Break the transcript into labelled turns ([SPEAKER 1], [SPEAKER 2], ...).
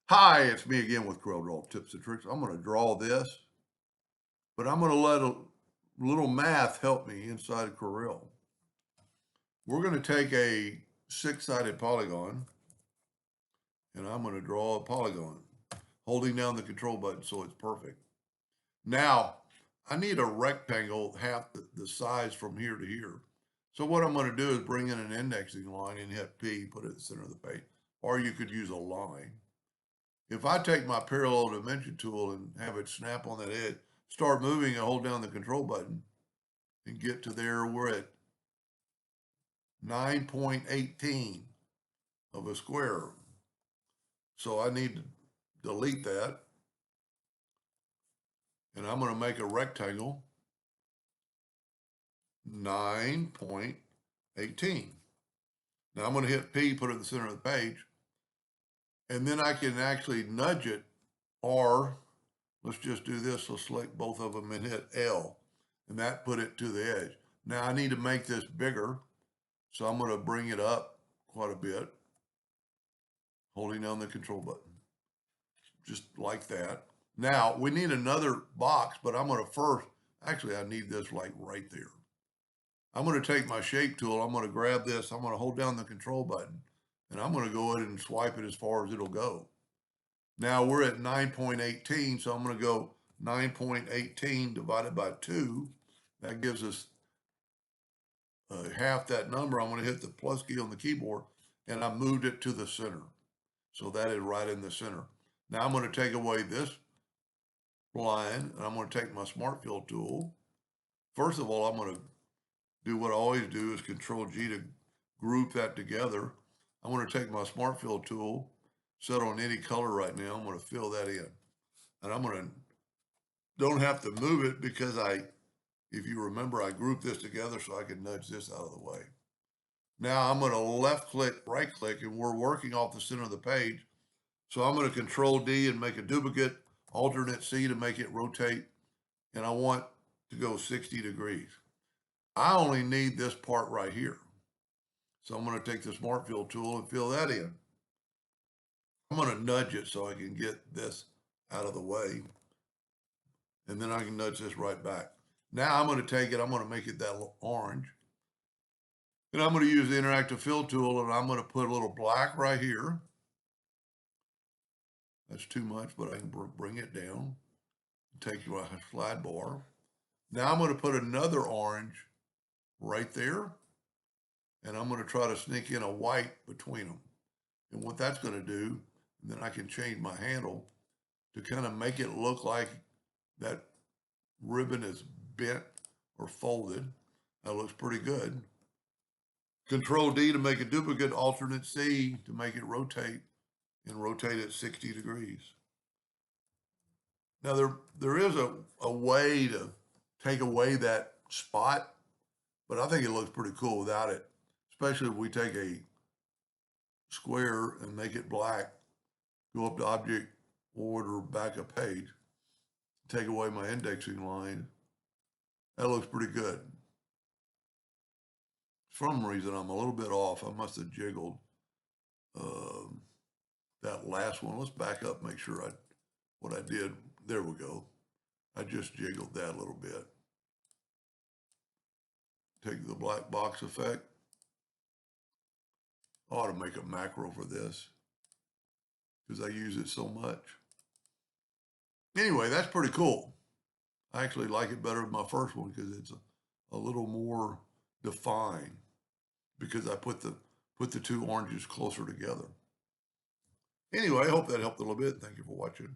[SPEAKER 1] Hi, it's me again with Corel Draw Tips and Tricks. I'm going to draw this, but I'm going to let a little math help me inside of Corel. We're going to take a six-sided polygon, and I'm going to draw a polygon, holding down the control button so it's perfect. Now, I need a rectangle half the size from here to here. So what I'm going to do is bring in an indexing line and hit P, put it at the center of the page, or you could use a line. If I take my parallel dimension tool and have it snap on that edge, start moving and hold down the control button and get to there, we're at 9.18 of a square. So I need to delete that. And I'm going to make a rectangle 9.18. Now I'm going to hit P, put it in the center of the page. And then I can actually nudge it, or let's just do this. Let's select both of them and hit L. And that put it to the edge. Now I need to make this bigger. So I'm going to bring it up quite a bit, holding down the control button, just like that. Now we need another box, but I'm going to first, actually I need this like right there. I'm going to take my shape tool. I'm going to grab this. I'm going to hold down the control button and I'm going to go ahead and swipe it as far as it'll go. Now we're at 9.18. So I'm going to go 9.18 divided by 2. That gives us half that number. I'm going to hit the plus key on the keyboard and I moved it to the center. So that is right in the center. Now I'm going to take away this line and I'm going to take my smart fill tool. First of all, I'm going to do what I always do is Control G to group that together. I'm going to take my smart fill tool, set on any color right now. I'm going to fill that in. And I'm going to, don't have to move it because if you remember, I grouped this together so I can nudge this out of the way. Now I'm going to left click, right click, and we're working off the center of the page. So I'm going to Control D and make a duplicate, alternate C to make it rotate. And I want to go 60 degrees. I only need this part right here. So I'm going to take the Smart Fill tool and fill that in. I'm going to nudge it so I can get this out of the way. And then I can nudge this right back. Now I'm going to take it, I'm going to make it that orange. And I'm going to use the interactive fill tool and I'm going to put a little black right here. That's too much, but I can bring it down. Take my slide bar. Now I'm going to put another orange right there. And I'm going to try to sneak in a white between them. And what that's going to do, then I can change my handle to kind of make it look like that ribbon is bent or folded. That looks pretty good. Control D to make a duplicate, alternate C to make it rotate and rotate it 60 degrees. Now there is a way to take away that spot, but I think it looks pretty cool without it, especially if we take a square and make it black, go up to object, order back a page, take away my indexing line. That looks pretty good. For some reason, I'm a little bit off. I must have jiggled that last one. Let's back up, make sure what I did. There we go. I just jiggled that a little bit. Take the black box effect. I ought to make a macro for this because I use it so much. Anyway, that's pretty cool. I actually like it better than my first one because it's a little more defined because I put the two oranges closer together. Anyway, I hope that helped a little bit. Thank you for watching.